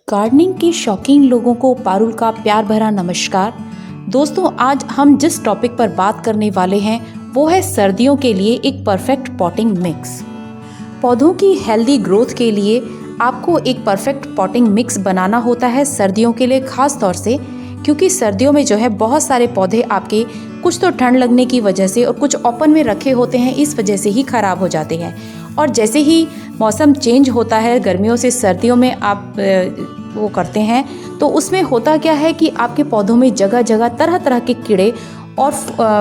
Gardening के शौकीन लोगों को पारुल का प्यार भरा नमस्कार। दोस्तों, आज हम जिस टॉपिक पर बात करने वाले हैं वो है सर्दियों के लिए एक परफेक्ट पॉटिंग मिक्स। पौधों की हेल्दी ग्रोथ के लिए आपको एक परफेक्ट पॉटिंग मिक्स बनाना होता है सर्दियों के लिए, खास तौर से क्योंकि सर्दियों में जो है बहुत सारे पौधे आपके कुछ तो ठंड लगने की वजह से और कुछ ओपन में रखे होते हैं, इस वजह से ही खराब हो जाते हैं। और जैसे ही मौसम चेंज होता है गर्मियों से सर्दियों में आप वो करते हैं तो उसमें होता क्या है कि आपके पौधों में जगह जगह तरह तरह के कीड़े और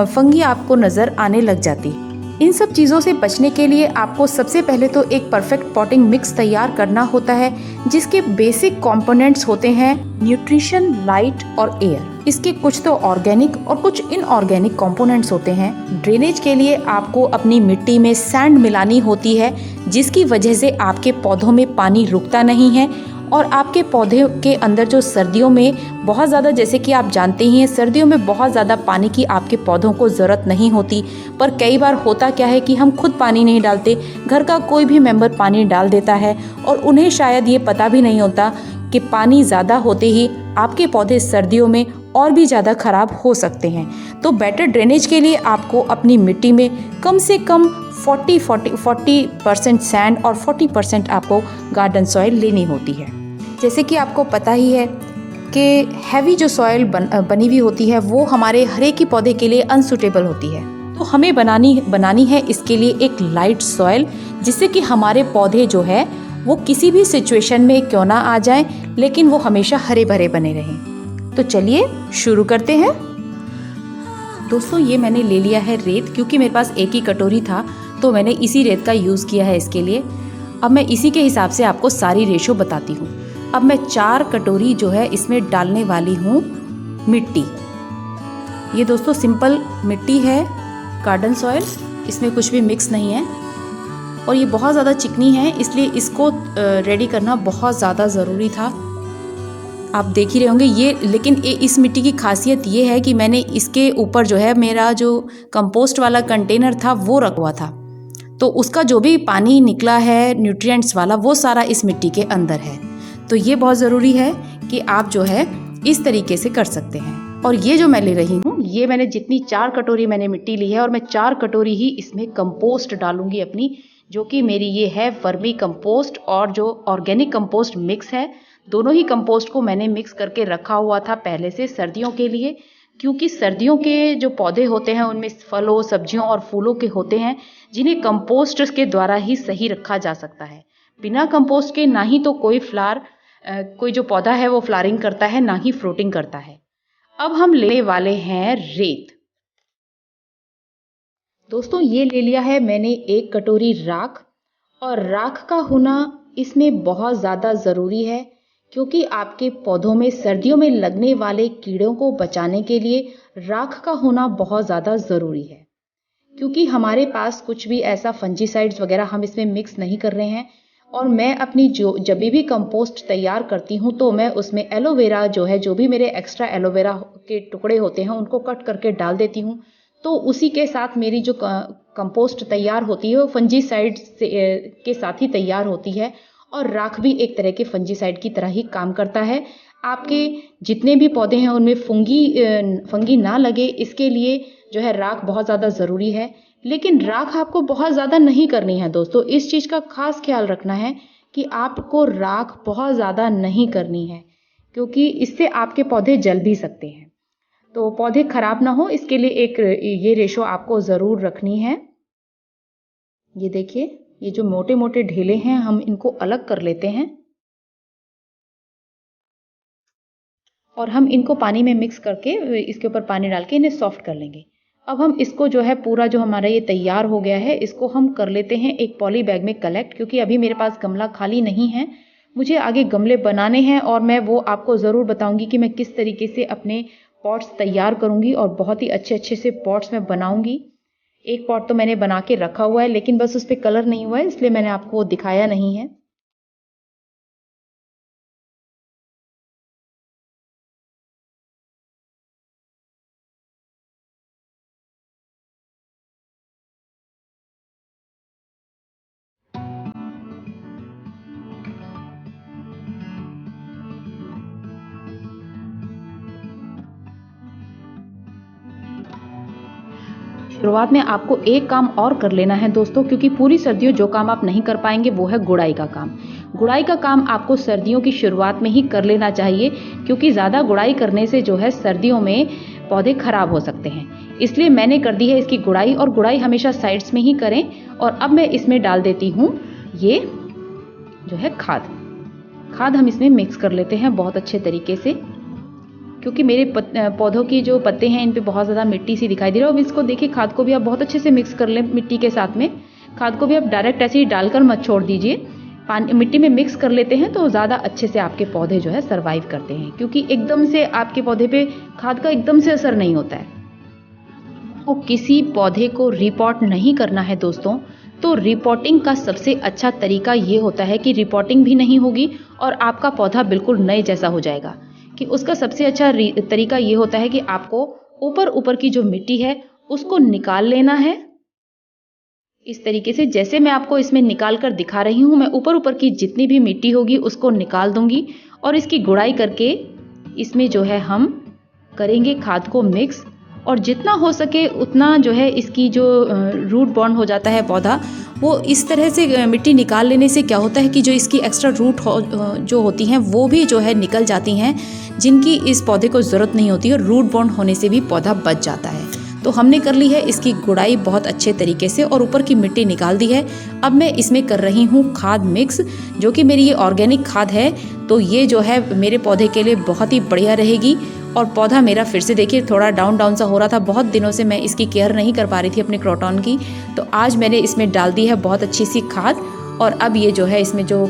फंगी आपको नज़र आने लग जाती है। इन सब चीज़ों से बचने के लिए आपको सबसे पहले तो एक परफेक्ट पॉटिंग मिक्स तैयार करना होता है, जिसके बेसिक कंपोनेंट्स होते हैं न्यूट्रिशन, लाइट और एयर। इसके कुछ तो ऑर्गेनिक और कुछ इनऑर्गेनिक कंपोनेंट्स होते हैं। ड्रेनेज के लिए आपको अपनी मिट्टी में सैंड मिलानी होती है, जिसकी वजह से आपके पौधों में पानी रुकता नहीं है और आपके पौधे के अंदर जो सर्दियों में बहुत ज़्यादा, जैसे कि आप जानते ही हैं, सर्दियों में बहुत ज़्यादा पानी की आपके पौधों को ज़रूरत नहीं होती। पर कई बार होता क्या है कि हम खुद पानी नहीं डालते, घर का कोई भी मेंबर पानी डाल देता है और उन्हें शायद ये पता भी नहीं होता कि पानी ज़्यादा होते ही आपके पौधे सर्दियों में और भी ज़्यादा खराब हो सकते हैं। तो बेटर ड्रेनेज के लिए आपको अपनी मिट्टी में कम से कम 40% सैंड और 40% आपको गार्डन सॉइल लेनी होती है। जैसे कि आपको पता ही है कि हैवी जो सॉइल बनी हुई होती है वो हमारे हर एक ही पौधे के लिए अनसुटेबल होती है। तो हमें बनानी है इसके लिए एक लाइट सॉइल, जिससे कि हमारे पौधे जो है वो किसी भी सिचुएशन में क्यों ना आ जाएं, लेकिन वो हमेशा हरे भरे बने रहें। तो चलिए शुरू करते हैं। दोस्तों, ये मैंने ले लिया है रेत, क्योंकि मेरे पास एक ही कटोरी था तो मैंने इसी रेत का यूज़ किया है इसके लिए। अब मैं इसी के हिसाब से आपको सारी रेशो बताती हूँ। अब मैं 4 कटोरी जो है इसमें डालने वाली हूँ मिट्टी। ये दोस्तों सिंपल मिट्टी है, गार्डन सॉइल, इसमें कुछ भी मिक्स नहीं है और ये बहुत ज़्यादा चिकनी है, इसलिए इसको रेडी करना बहुत ज़्यादा ज़रूरी था। आप देख ही रहे होंगे ये, लेकिन इस मिट्टी की खासियत ये है कि मैंने इसके ऊपर जो है मेरा जो कंपोस्ट वाला कंटेनर था वो रखा हुआ था, तो उसका जो भी पानी निकला है न्यूट्रिएंट्स वाला वो सारा इस मिट्टी के अंदर है। तो ये बहुत ज़रूरी है कि आप जो है इस तरीके से कर सकते हैं। और ये जो मैं ले रही हूँ, ये मैंने जितनी 4 कटोरी मैंने मिट्टी ली है और मैं 4 कटोरी ही इसमें कंपोस्ट डालूंगी अपनी, जो कि मेरी ये है वर्मी कंपोस्ट और जो ऑर्गेनिक कंपोस्ट मिक्स है। दोनों ही कंपोस्ट को मैंने मिक्स करके रखा हुआ था पहले से सर्दियों के लिए, क्योंकि सर्दियों के जो पौधे होते हैं उनमें फलों, सब्जियों और फूलों के होते हैं, जिन्हें कंपोस्ट के द्वारा ही सही रखा जा सकता है। बिना कंपोस्ट के ना ही तो कोई जो पौधा है वो फ्लावरिंग करता है, ना ही फ्रूटिंग करता है। अब हम लेने वाले हैं रेत। दोस्तों, ये ले लिया है मैंने 1 कटोरी राख, और राख का होना इसमें बहुत ज़्यादा ज़रूरी है, क्योंकि आपके पौधों में सर्दियों में लगने वाले कीड़ों को बचाने के लिए राख का होना बहुत ज़्यादा ज़रूरी है। क्योंकि हमारे पास कुछ भी ऐसा फंजीसाइड्स वगैरह हम इसमें मिक्स नहीं कर रहे हैं। और मैं अपनी जब भी कंपोस्ट तैयार करती हूँ तो मैं उसमें एलोवेरा जो है, जो भी मेरे एक्स्ट्रा एलोवेरा के टुकड़े होते हैं उनको कट करके डाल देती हूँ। तो उसी के साथ मेरी जो कंपोस्ट तैयार होती है वो फंजीसाइड के साथ ही तैयार होती है। और राख भी एक तरह के फंजीसाइड की तरह ही काम करता है। आपके जितने भी पौधे हैं उनमें फंगी ना लगे, इसके लिए जो है राख बहुत ज़्यादा ज़रूरी है। लेकिन राख आपको बहुत ज़्यादा नहीं करनी है दोस्तों, इस चीज़ का खास ख्याल रखना है कि आपको राख बहुत ज़्यादा नहीं करनी है, क्योंकि इससे आपके पौधे जल भी सकते हैं। तो पौधे खराब ना हो, इसके लिए एक ये रेशो आपको ज़रूर रखनी है। ये देखिए, ये जो मोटे मोटे ढेले हैं हम इनको अलग कर लेते हैं और हम इनको पानी में मिक्स करके इसके ऊपर पानी डाल के इन्हें सॉफ्ट कर लेंगे। अब हम इसको जो है पूरा जो हमारा ये तैयार हो गया है, इसको हम कर लेते हैं एक पॉली बैग में कलेक्ट, क्योंकि अभी मेरे पास गमला खाली नहीं है। मुझे आगे गमले बनाने हैं और मैं वो आपको ज़रूर बताऊंगी कि मैं किस तरीके से अपने पॉट्स तैयार करूंगी, और बहुत ही अच्छे अच्छे से पॉट्स मैं बनाऊंगी। एक पॉट तो मैंने बना के रखा हुआ है, लेकिन बस उस पर कलर नहीं हुआ है, इसलिए मैंने आपको दिखाया नहीं है। शुरुआत में आपको एक काम और कर लेना है दोस्तों, क्योंकि पूरी सर्दियों जो काम आप नहीं कर पाएंगे वो है गुड़ाई का काम। गुड़ाई का काम आपको सर्दियों की शुरुआत में ही कर लेना चाहिए, क्योंकि ज़्यादा गुड़ाई करने से जो है सर्दियों में पौधे खराब हो सकते हैं। इसलिए मैंने कर दी है इसकी गुड़ाई, और गुड़ाई हमेशा साइड्स में ही करें। और अब मैं इसमें डाल देती हूँ ये जो है खाद हम इसमें मिक्स कर लेते हैं बहुत अच्छे तरीके से, क्योंकि मेरे पौधों की जो पत्ते हैं इन पे बहुत ज़्यादा मिट्टी सी दिखाई दे रही है। अब इसको देखिए, खाद को भी आप बहुत अच्छे से मिक्स कर लें मिट्टी के साथ में। खाद को भी आप डायरेक्ट ऐसे ही डालकर मत छोड़ दीजिए, पानी मिट्टी में मिक्स कर लेते हैं तो ज़्यादा अच्छे से आपके पौधे जो है सर्वाइव करते हैं, क्योंकि एकदम से आपके पौधे पे खाद का एकदम से असर नहीं होता है। तो किसी पौधे को रिपोर्ट नहीं करना है दोस्तों, तो रिपोर्टिंग का सबसे अच्छा तरीका ये होता है कि रिपोर्टिंग भी नहीं होगी और आपका पौधा बिल्कुल नए जैसा हो जाएगा। कि उसका सबसे अच्छा तरीका ये होता है कि आपको ऊपर की जो मिट्टी है उसको निकाल लेना है। इस तरीके से जैसे मैं आपको इसमें निकाल कर दिखा रही हूँ, मैं ऊपर की जितनी भी मिट्टी होगी उसको निकाल दूंगी और इसकी गुड़ाई करके इसमें जो है हम करेंगे खाद को मिक्स। और जितना हो सके उतना जो है इसकी जो रूट बॉन्ड हो जाता है पौधा, वो इस तरह से मिट्टी निकाल लेने से क्या होता है कि जो इसकी एक्स्ट्रा रूट जो होती हैं वो भी जो है निकल जाती हैं, जिनकी इस पौधे को ज़रूरत नहीं होती, और रूट बॉन्ड होने से भी पौधा बच जाता है। तो हमने कर ली है इसकी गुड़ाई बहुत अच्छे तरीके से और ऊपर की मिट्टी निकाल दी है। अब मैं इसमें कर रही हूँ खाद मिक्स, जो कि मेरी ये ऑर्गेनिक खाद है। तो ये जो है मेरे पौधे के लिए बहुत ही बढ़िया रहेगी। और पौधा मेरा फिर से देखिए थोड़ा डाउन सा हो रहा था, बहुत दिनों से मैं इसकी केयर नहीं कर पा रही थी अपने क्रोटॉन की। तो आज मैंने इसमें डाल दी है बहुत अच्छी सी खाद, और अब ये जो है इसमें जो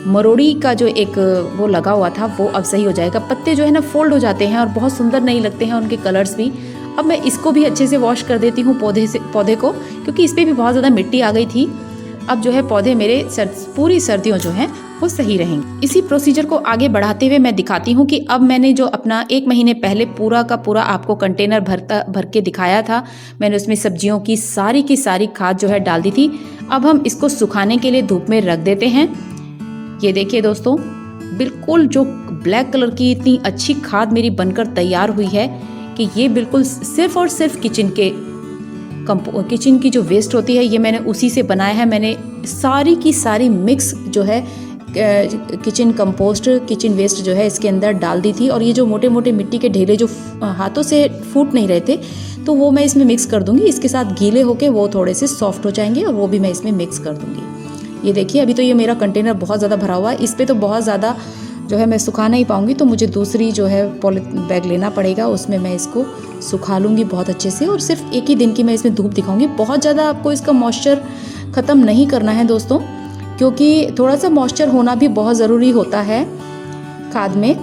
मरोड़ी का जो एक वो लगा हुआ था वो अब सही हो जाएगा। पत्ते जो है ना फोल्ड हो जाते हैं और बहुत सुंदर नहीं लगते हैं उनके कलर्स भी। अब मैं इसको भी अच्छे से वॉश कर देती हूँ पौधे को, क्योंकि इस पर भी बहुत ज़्यादा मिट्टी आ गई थी। अब जो है पौधे मेरे पूरी सर्दियों जो हैं वो सही रहेंगे। इसी प्रोसीजर को आगे बढ़ाते हुए मैं दिखाती हूँ कि अब मैंने जो अपना 1 महीने पहले पूरा का पूरा आपको कंटेनर भर के दिखाया था, मैंने उसमें सब्जियों की सारी खाद जो है डाल दी थी। अब हम इसको सुखाने के लिए धूप में रख देते हैं। ये देखिए दोस्तों, बिल्कुल जो ब्लैक कलर की इतनी अच्छी खाद मेरी बनकर तैयार हुई है कि ये बिल्कुल सिर्फ और सिर्फ किचन की जो वेस्ट होती है ये मैंने उसी से बनाया है। मैंने सारी की सारी मिक्स जो है किचन कंपोस्ट, किचन वेस्ट जो है इसके अंदर डाल दी थी। और ये जो मोटे मोटे मिट्टी के ढेले जो हाथों से फूट नहीं रहे थे, तो वो मैं इसमें मिक्स कर दूंगी। इसके साथ गीले होके वो थोड़े से सॉफ्ट हो जाएंगे और वो भी मैं इसमें मिक्स कर दूंगी। ये देखिए, अभी तो ये मेरा कंटेनर बहुत ज़्यादा भरा हुआ है, इस पर तो बहुत ज़्यादा जो है मैं सुखा नहीं पाऊंगी, तो मुझे दूसरी जो है पॉलीथीन बैग लेना पड़ेगा, उसमें मैं इसको सुखा लूँगी बहुत अच्छे से। और सिर्फ 1 ही दिन की मैं इसमें धूप दिखाऊंगी। बहुत ज़्यादा आपको इसका मॉइस्चर ख़त्म नहीं करना है दोस्तों, क्योंकि थोड़ा सा मॉइस्चर होना भी बहुत ज़रूरी होता है खाद में।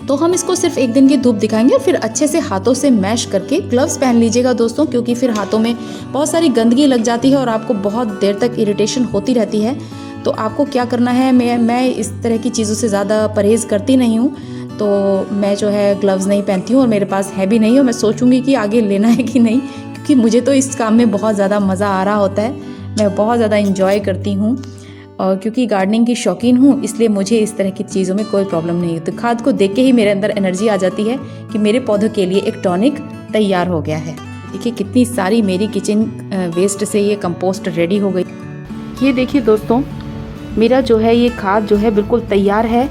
तो हम इसको सिर्फ 1 दिन की धूप दिखाएंगे और फिर अच्छे से हाथों से मैश करके, ग्लव्स पहन लीजिएगा दोस्तों, क्योंकि फिर हाथों में बहुत सारी गंदगी लग जाती है और आपको बहुत देर तक इरिटेशन होती रहती है। तो आपको क्या करना है, मैं इस तरह की चीज़ों से ज़्यादा परहेज़ करती नहीं हूँ, तो मैं जो है ग्लव्स नहीं पहनती हूँ और मेरे पास है भी नहीं, और मैं सोचूंगी कि आगे लेना है कि नहीं, क्योंकि मुझे तो इस काम में बहुत ज़्यादा मज़ा आ रहा होता है। मैं बहुत ज़्यादा इंजॉय करती हूँ, और क्योंकि गार्डनिंग की शौकीन हूँ इसलिए मुझे इस तरह की चीज़ों में कोई प्रॉब्लम नहीं होती। खाद को देख के ही मेरे अंदर एनर्जी आ जाती है कि मेरे पौधों के लिए एक टॉनिक तैयार हो गया है। देखिए कितनी सारी मेरी किचन वेस्ट से ये कंपोस्ट रेडी हो गई। ये देखिए दोस्तों, मेरा जो है ये खाद जो है बिल्कुल तैयार है,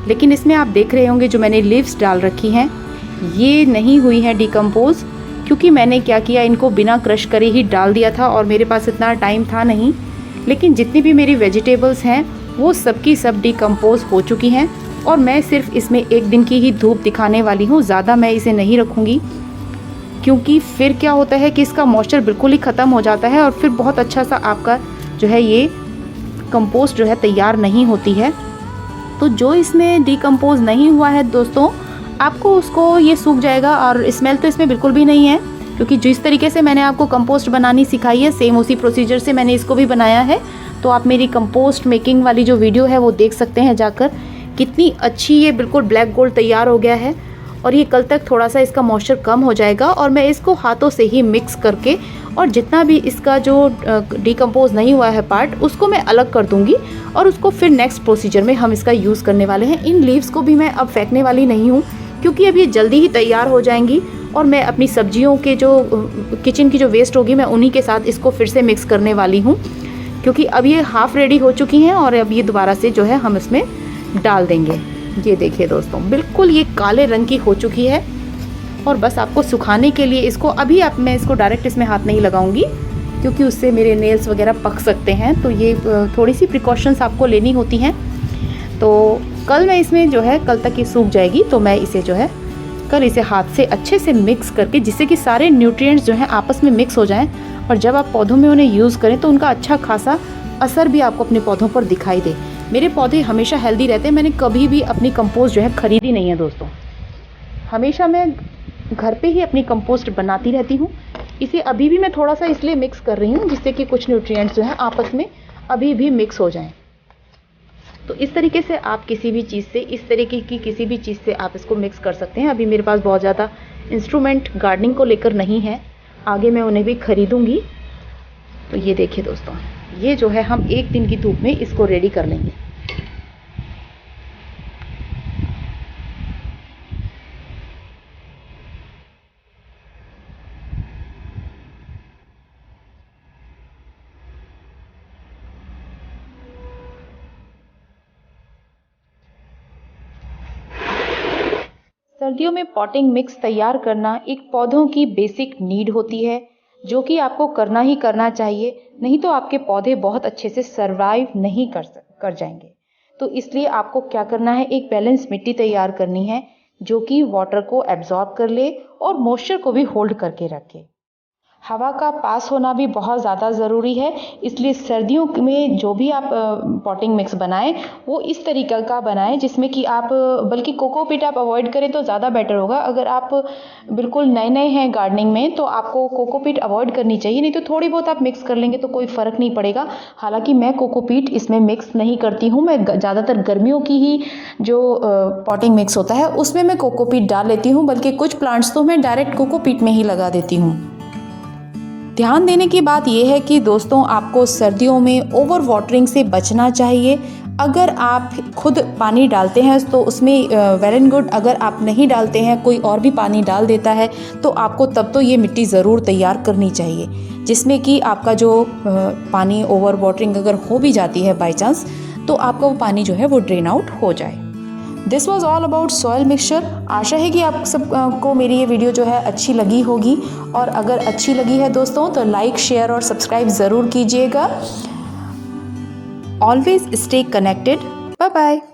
लेकिन इसमें आप देख रहे होंगे जो मैंने लीव्स डाल रखी हैं ये नहीं हुई हैं डिकम्पोज, क्योंकि मैंने क्या किया, इनको बिना क्रश करे ही डाल दिया था और मेरे पास इतना टाइम था नहीं। लेकिन जितनी भी मेरी वेजिटेबल्स हैं वो सबकी सब डिकम्पोज हो चुकी हैं, और मैं सिर्फ इसमें 1 दिन की ही धूप दिखाने वाली हूँ, ज़्यादा मैं इसे नहीं रखूँगी, क्योंकि फिर क्या होता है कि इसका मॉइस्चर बिल्कुल ही ख़त्म हो जाता है और फिर बहुत अच्छा सा आपका जो है ये कंपोस्ट जो है तैयार नहीं होती है। तो जो इसमें डिकम्पोज नहीं हुआ है दोस्तों, आपको उसको ये सूख जाएगा, और स्मेल तो इसमें बिल्कुल भी नहीं है, क्योंकि जिस तरीके से मैंने आपको कंपोस्ट बनानी सिखाई है सेम उसी प्रोसीजर से मैंने इसको भी बनाया है। तो आप मेरी कंपोस्ट मेकिंग वाली जो वीडियो है वो देख सकते हैं जाकर, कितनी अच्छी ये बिल्कुल ब्लैक गोल्ड तैयार हो गया है। और ये कल तक थोड़ा सा इसका मॉइस्चर कम हो जाएगा, और मैं इसको हाथों से ही मिक्स करके, और जितना भी इसका जो डिकम्पोज नहीं हुआ है पार्ट, उसको मैं अलग कर दूंगी और उसको फिर नेक्स्ट प्रोसीजर में हम इसका यूज़ करने वाले हैं। इन लीव्स को भी मैं अब फेंकने वाली नहीं हूँ, क्योंकि अब ये जल्दी ही तैयार हो जाएंगी और मैं अपनी सब्जियों के जो किचन की जो वेस्ट होगी मैं उन्हीं के साथ इसको फिर से मिक्स करने वाली हूँ, क्योंकि अब ये हाफ़ रेडी हो चुकी हैं और अब ये दोबारा से जो है हम इसमें डाल देंगे। ये देखिए दोस्तों, बिल्कुल ये काले रंग की हो चुकी है और बस आपको सुखाने के लिए इसको अभी मैं इसको डायरेक्ट इसमें हाथ नहीं लगाऊंगी, क्योंकि उससे मेरे नेल्स वगैरह पक सकते हैं। तो ये थोड़ी सी प्रिकॉशंस आपको लेनी होती हैं। तो कल मैं इसमें जो है, कल तक ये सूख जाएगी, तो मैं इसे जो है कल इसे हाथ से अच्छे से मिक्स करके, जिससे कि सारे न्यूट्रिएंट्स जो हैं आपस में मिक्स हो जाएं और जब आप पौधों में उन्हें यूज़ करें तो उनका अच्छा खासा असर भी आपको अपने पौधों पर दिखाई दे। मेरे पौधे हमेशा हेल्दी रहते हैं। मैंने कभी भी अपनी कंपोस्ट जो है ख़रीदी नहीं है दोस्तों, हमेशा मैं घर पे ही अपनी कंपोस्ट बनाती रहती हूँ। इसे अभी भी मैं थोड़ा सा इसलिए मिक्स कर रही हूँ जिससे कि कुछ न्यूट्रिएंट्स जो हैं आपस में अभी भी मिक्स हो जाएं। तो इस तरीके से आप किसी भी चीज़ से, इस तरीके की किसी भी चीज़ से आप इसको मिक्स कर सकते हैं। अभी मेरे पास बहुत ज़्यादा इंस्ट्रूमेंट गार्डनिंग को लेकर नहीं है, आगे मैं उन्हें भी खरीदूँगी। तो ये देखिए दोस्तों, ये जो है हम एक दिन की धूप में इसको रेडी कर लेंगे। सर्दियों में पॉटिंग मिक्स तैयार करना एक पौधों की बेसिक नीड होती है, जो कि आपको करना ही करना चाहिए, नहीं तो आपके पौधे बहुत अच्छे से सरवाइव नहीं कर जाएंगे। तो इसलिए आपको क्या करना है, एक बैलेंस मिट्टी तैयार करनी है जो कि वाटर को एब्जॉर्ब कर ले और मॉइस्चर को भी होल्ड करके रखे। हवा का पास होना भी बहुत ज़्यादा ज़रूरी है, इसलिए सर्दियों में जो भी आप पॉटिंग मिक्स बनाएं वो इस तरीके का बनाएं जिसमें कि आप, बल्कि कोकोपीट आप अवॉइड करें तो ज़्यादा बेटर होगा। अगर आप बिल्कुल नए नए हैं गार्डनिंग में तो आपको कोकोपीट अवॉइड करनी चाहिए, नहीं तो थोड़ी बहुत आप मिक्स कर लेंगे तो कोई फ़र्क नहीं पड़ेगा। हालांकि मैं कोकोपीट इसमें मिक्स नहीं करती हूँ, मैं ज़्यादातर गर्मियों की ही जो पॉटिंग मिक्स होता है उसमें मैं कोकोपीट डाल लेती हूँ, बल्कि कुछ प्लांट्स तो मैं डायरेक्ट कोकोपीट में ही लगा देती हूँ। ध्यान देने की बात यह है कि दोस्तों आपको सर्दियों में ओवर वाटरिंग से बचना चाहिए। अगर आप खुद पानी डालते हैं तो उसमें वेल एंड गुड, अगर आप नहीं डालते हैं, कोई और भी पानी डाल देता है तो आपको तब तो ये मिट्टी ज़रूर तैयार करनी चाहिए, जिसमें कि आपका जो पानी ओवर वाटरिंग अगर हो भी जाती है बाई चांस, तो आपका वो पानी जो है वो ड्रेन आउट हो जाए। This was all about soil mixture. आशा है कि आप सबको मेरी ये वीडियो जो है अच्छी लगी होगी, और अगर अच्छी लगी है दोस्तों तो लाइक, शेयर और सब्सक्राइब ज़रूर कीजिएगा। Always stay connected. Bye bye.